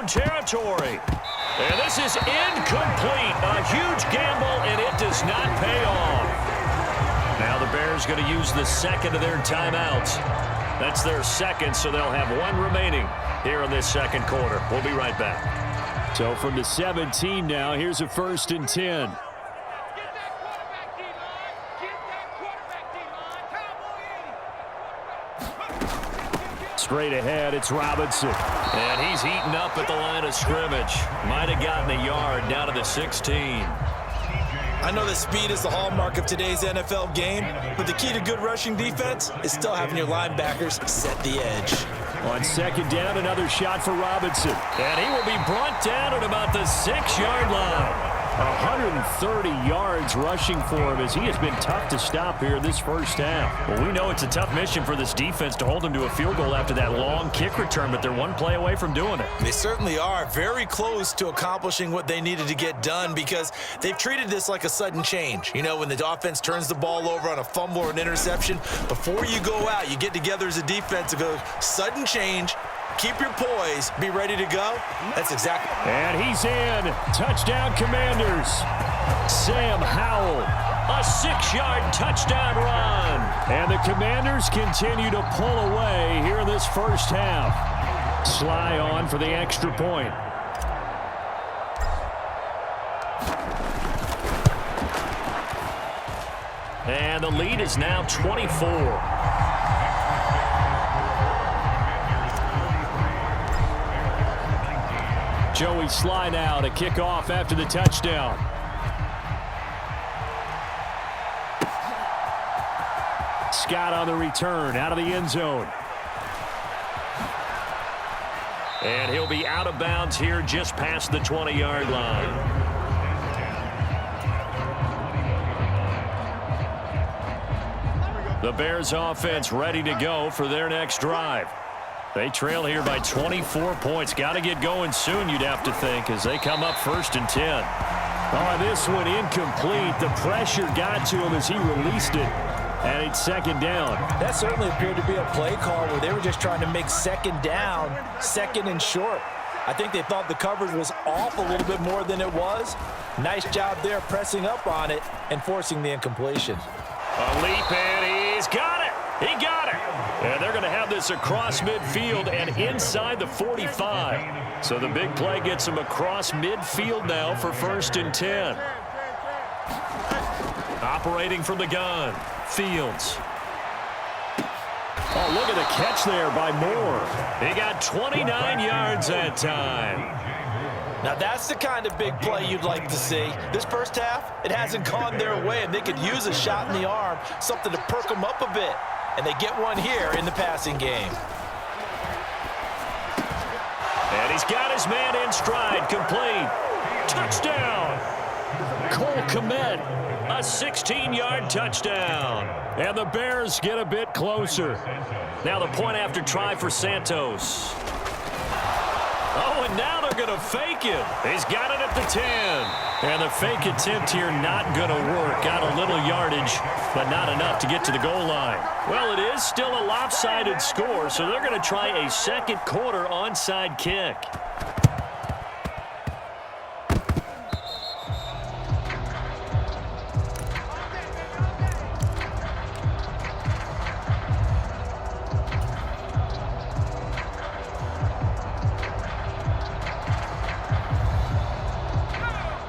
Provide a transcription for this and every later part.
own territory. And this is incomplete. A huge gamble, and it does not pay off. Now the Bears going to use the second of their timeouts. That's their second, so they'll have one remaining here in this second quarter. We'll be right back. So from the 17 now, here's a 1st and 10. Straight ahead, it's Robinson. And he's heating up at the line of scrimmage. Might have gotten a yard down to the 16. I know that speed is the hallmark of today's NFL game, but the key to good rushing defense is still having your linebackers set the edge. On 2nd down, another shot for Robinson. And he will be brought down at about the 6-yard line. 130 yards rushing for him as he has been tough to stop here this first half. Well, we know it's a tough mission for this defense to hold him to a field goal after that long kick return, but they're one play away from doing it. They certainly are very close to accomplishing what they needed to get done because they've treated this like a sudden change. You know, when the offense turns the ball over on a fumble or an interception, before you go out, you get together as a defense and go, sudden change, keep your poise, be ready to go. That's exactly. And he's in. Touchdown, Commanders. Sam Howell, a 6-yard touchdown run. And the Commanders continue to pull away here in this first half. Sly on for the extra point. And the lead is now 24. Joey Sly now to kick off after the touchdown. Scott on the return out of the end zone. And he'll be out of bounds here just past the 20-yard line. The Bears offense ready to go for their next drive. They trail here by 24 points. Got to get going soon, you'd have to think, as they come up 1st and 10. Oh, this one incomplete. The pressure got to him as he released it. And it's 2nd down. That certainly appeared to be a play call where they were just trying to make 2nd down, 2nd and short. I think they thought the coverage was off a little bit more than it was. Nice job there pressing up on it and forcing the incompletion. A leap, and he's got it. He got it. And they're going to have this across midfield and inside the 45. So the big play gets them across midfield now for 1st and 10. Operating from the gun, Fields. Oh, look at the catch there by Moore. He got 29 yards that time. Now that's the kind of big play you'd like to see. This first half, it hasn't gone their way, and they could use a shot in the arm, something to perk them up a bit. And they get one here in the passing game. And he's got his man in stride, complete. Touchdown! Cole Kmet, a 16-yard touchdown. And the Bears get a bit closer. Now the point after try for Santos. Oh, and now they're going to fake it. He's got it at the 10. And the fake attempt here not going to work. Got a little yardage, but not enough to get to the goal line. Well, it is still a lopsided score, so they're going to try a second quarter onside kick.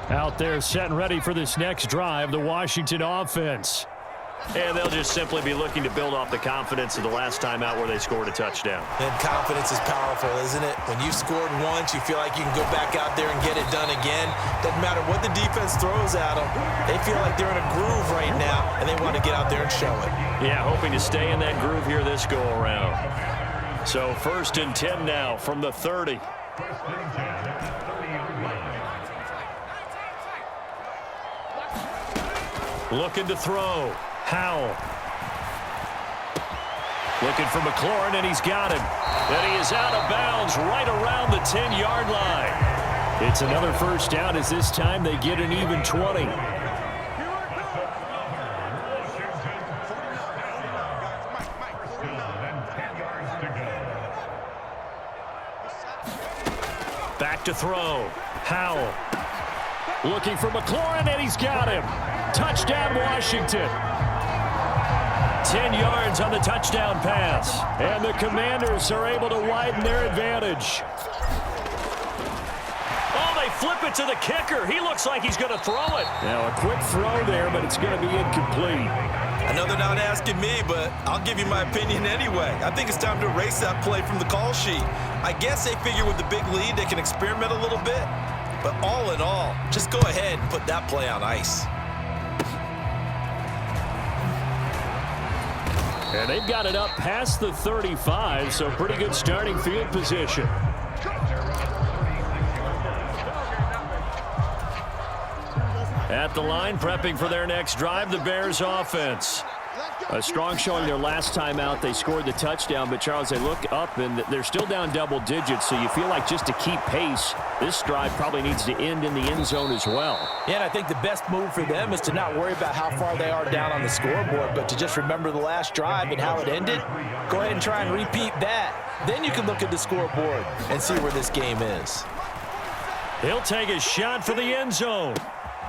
Out there set and ready for this next drive, the Washington offense. And they'll just simply be looking to build off the confidence of the last time out where they scored a touchdown. And confidence is powerful, isn't it? When you've scored once, you feel like you can go back out there and get it done again. Doesn't matter what the defense throws at them. They feel like they're in a groove right now, and they want to get out there and show it. Yeah, hoping to stay in that groove here this go-around. So 1st and 10 now from the 30. Looking to throw. Howell. Looking for McLaurin, and he's got him. And he is out of bounds right around the 10-yard line. It's another 1st down as this time they get an even 20. Back to throw. Howell. Looking for McLaurin, and he's got him. Touchdown, Washington. 10 yards on the touchdown pass. And the Commanders are able to widen their advantage. Oh, they flip it to the kicker. He looks like he's going to throw it. Now, a quick throw there, but it's going to be incomplete. I know they're not asking me, but I'll give you my opinion anyway. I think it's time to erase that play from the call sheet. I guess they figure with the big lead they can experiment a little bit. But all in all, just go ahead and put that play on ice. And they've got it up past the 35, so pretty good starting field position. At the line, prepping for their next drive, the Bears offense. A strong showing their last time out. They scored the touchdown, but Charles, they look up and they're still down double digits, so you feel like just to keep pace, this drive probably needs to end in the end zone as well. Yeah, and I think the best move for them is to not worry about how far they are down on the scoreboard, but to just remember the last drive and how it ended. Go ahead and try and repeat that. Then you can look at the scoreboard and see where this game is. He'll take a shot for the end zone.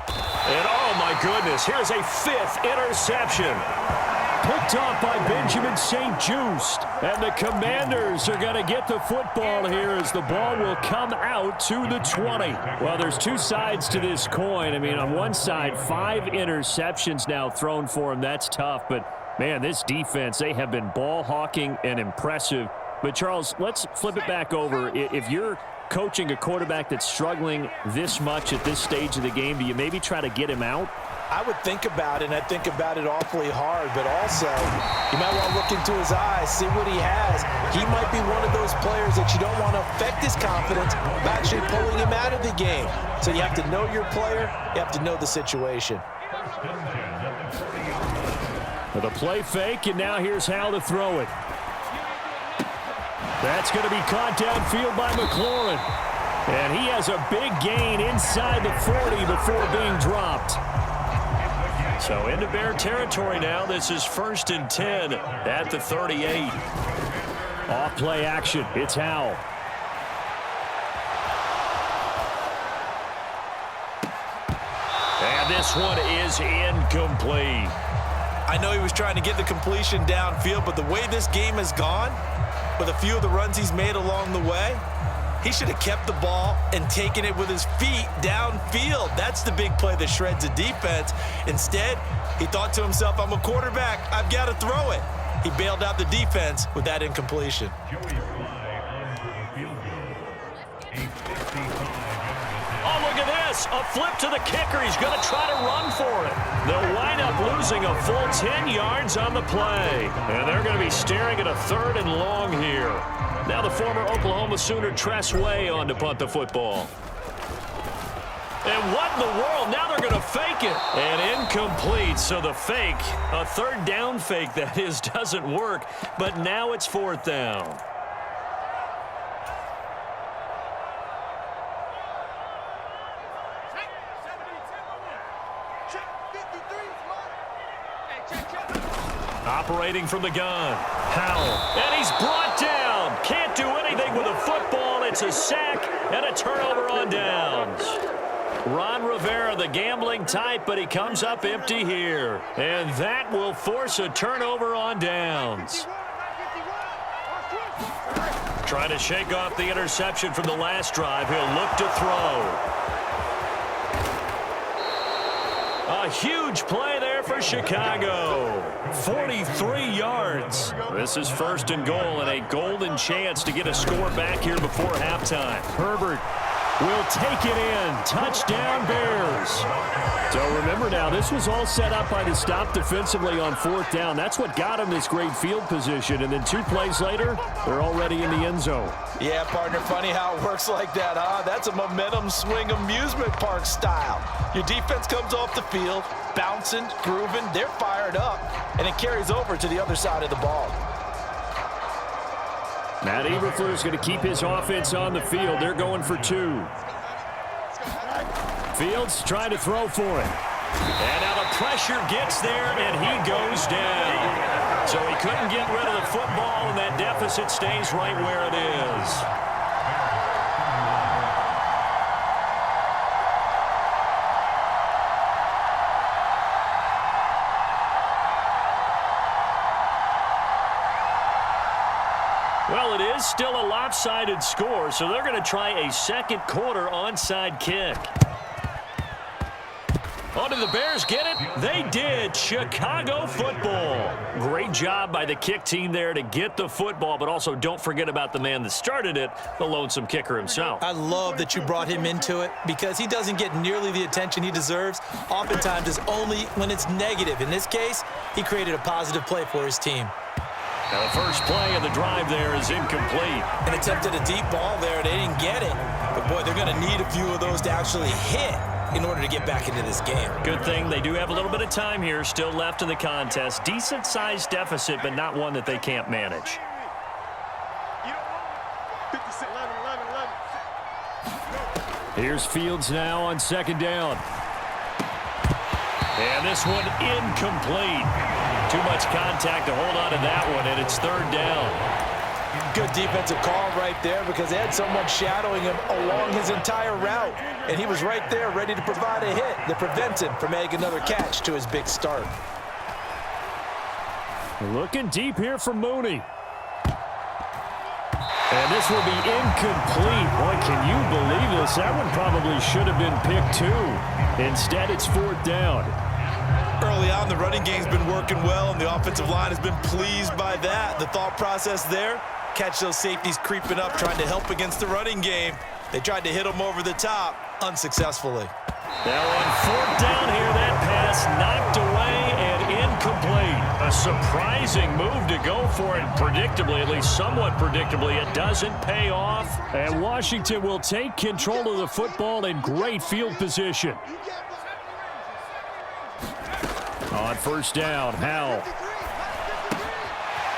And oh my goodness, here's a 5th interception. Picked off by Benjamin St-Juste. And the Commanders are going to get the football here as the ball will come out to the 20. Well, there's two sides to this coin. I mean, on one side, 5 interceptions now thrown for him. That's tough. But, man, this defense, they have been ball hawking and impressive. But, Charles, let's flip it back over. If you're coaching a quarterback that's struggling this much at this stage of the game, do you maybe try to get him out? I would think about it, and I think about it awfully hard, but also you might want to look into his eyes, see what he has. He might be one of those players that you don't want to affect his confidence by actually pulling him out of the game. So you have to know your player, you have to know the situation. The play fake, and now here's how to throw it. That's going to be caught downfield by McLaurin. And he has a big gain inside the 40 before being dropped. So into Bear territory now. This is 1st and 10 at the 38. Off play action. It's Howell. And this one is incomplete. I know he was trying to get the completion downfield, but the way this game has gone, with a few of the runs he's made along the way, he should have kept the ball and taken it with his feet downfield. That's the big play that shreds a defense. Instead, he thought to himself, I'm a quarterback, I've got to throw it. He bailed out the defense with that incompletion. Oh, look at this. A flip to the kicker. He's going to try to run for it. They'll wind up losing a full 10 yards on the play. And they're going to be staring at a 3rd and long here. Now the former Oklahoma Sooner Tress Way on to punt the football. And what in the world? Now they're going to fake it. And incomplete. So the fake, a 3rd down fake that is, doesn't work. But now it's 4th down. Operating from the gun. Howell. And he's brought down. Can't do anything with a football. It's a sack and a turnover on downs. Ron Rivera, the gambling type, but he comes up empty here. And that will force a turnover on downs. Trying to shake off the interception from the last drive. He'll look to throw. A huge play there for Chicago. 43 yards. This is 1st and goal and a golden chance to get a score back here before halftime. Herbert will take it in. Touchdown, Bears. So remember now, this was all set up by the stop defensively on 4th down. That's what got him this great field position. And then 2 plays later, they're already in the end zone. Yeah, partner, funny how it works like that, huh? That's a momentum swing amusement park style. Your defense comes off the field, bouncing, grooving, they're fired up, and it carries over to the other side of the ball. Matt Eberflus is going to keep his offense on the field. They're going for 2. Fields trying to throw for it. And now the pressure gets there, and he goes down. So he couldn't get rid of the football, and that deficit stays right where it is. is still a lopsided score, so they're going to try a second quarter onside kick. Oh, did the Bears get it? They did. Chicago football. Great job by the kick team there to get the football, but also don't forget about the man that started it, the lonesome kicker himself. I love that you brought him into it because he doesn't get nearly the attention he deserves. Oftentimes it's only when it's negative. In this case, he created a positive play for his team. Now the first play of the drive there is incomplete. An attempt at a deep ball there. They didn't get it. But, boy, they're going to need a few of those to actually hit in order to get back into this game. Good thing they do have a little bit of time here still left in the contest. Decent-sized deficit, but not one that they can't manage. Here's Fields now on second down. And this one incomplete. Too much contact to hold on to that one, and it's third down. Good defensive call right there because they had someone shadowing him along his entire route. And he was right there ready to provide a hit that prevents him from making another catch to his big start. Looking deep here for Mooney. And this will be incomplete. Boy, can you believe this? That one probably should have been picked too. Instead, it's fourth down. Early on, the running game's been working well, and the offensive line has been pleased by that. The thought process there, catch those safeties creeping up, trying to help against the running game. They tried to hit them over the top, unsuccessfully. Now on fourth down here, that pass knocked away and incomplete. A surprising move to go for it, predictably, at least somewhat predictably. It doesn't pay off, and Washington will take control of the football in great field position. On first down, Howell.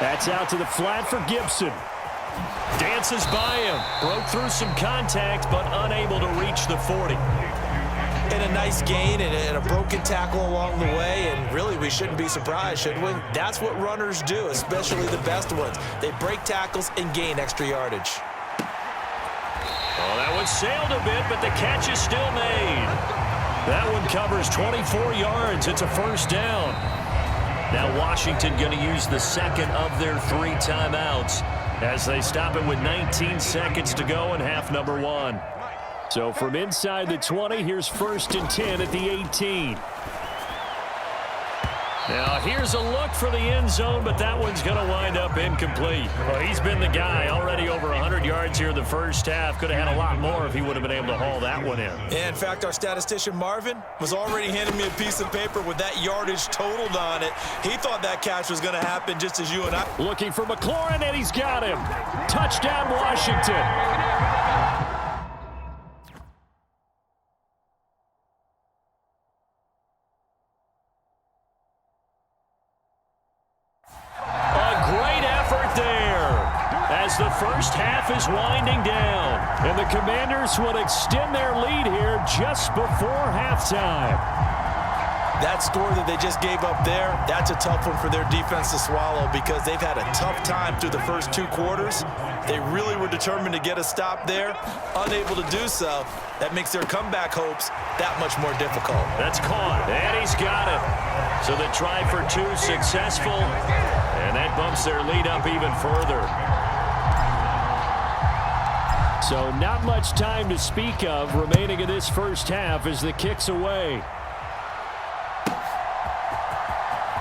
That's out to the flat for Gibson. Dances by him. Broke through some contact, but unable to reach the 40. And a nice gain and a broken tackle along the way, and really we shouldn't be surprised, should we? That's what runners do, especially the best ones. They break tackles and gain extra yardage. Well, that one sailed a bit, but the catch is still made. That one covers 24 yards. It's a first down. Now Washington going to use the second of their 3 timeouts as they stop it with 19 seconds to go in half number 1. So from inside the 20, here's first and 10 at the 18. Now here's a look for the end zone, but that one's going to wind up incomplete. Well, he's been the guy already over 100 yards here the first half. Could have had a lot more if he would have been able to haul that one in. In fact, our statistician Marvin was already handing me a piece of paper with that yardage totaled on it. He thought that catch was going to happen just as you and I. Looking for McLaurin, and he's got him. Touchdown, Washington. The first half is winding down, and the Commanders will extend their lead here just before halftime. That score that they just gave up there, that's a tough one for their defense to swallow because they've had a tough time through the first 2 quarters. They really were determined to get a stop there, unable to do so. That makes their comeback hopes that much more difficult. That's caught, and he's got it. So the try for 2 successful, and that bumps their lead up even further. So not much time to speak of remaining in this first half as the kick's away.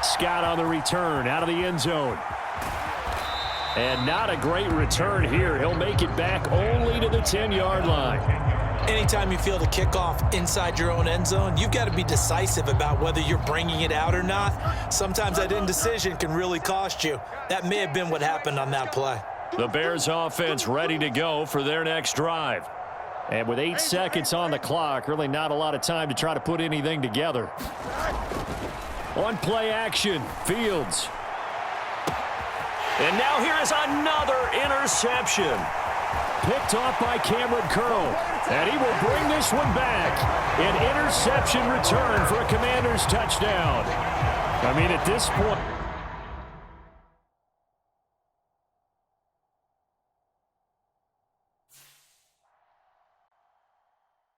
Scott on the return out of the end zone. And not a great return here. He'll make it back only to the 10-yard line. Anytime you feel the kickoff inside your own end zone, you've got to be decisive about whether you're bringing it out or not. Sometimes that indecision can really cost you. That may have been what happened on that play. The Bears offense ready to go for their next drive. And with 8 seconds on the clock, really not a lot of time to try to put anything together. On play action, Fields. And now here is another interception. Picked off by Cameron Curl. And he will bring this one back. An interception return for a Commanders touchdown. I mean, at this point...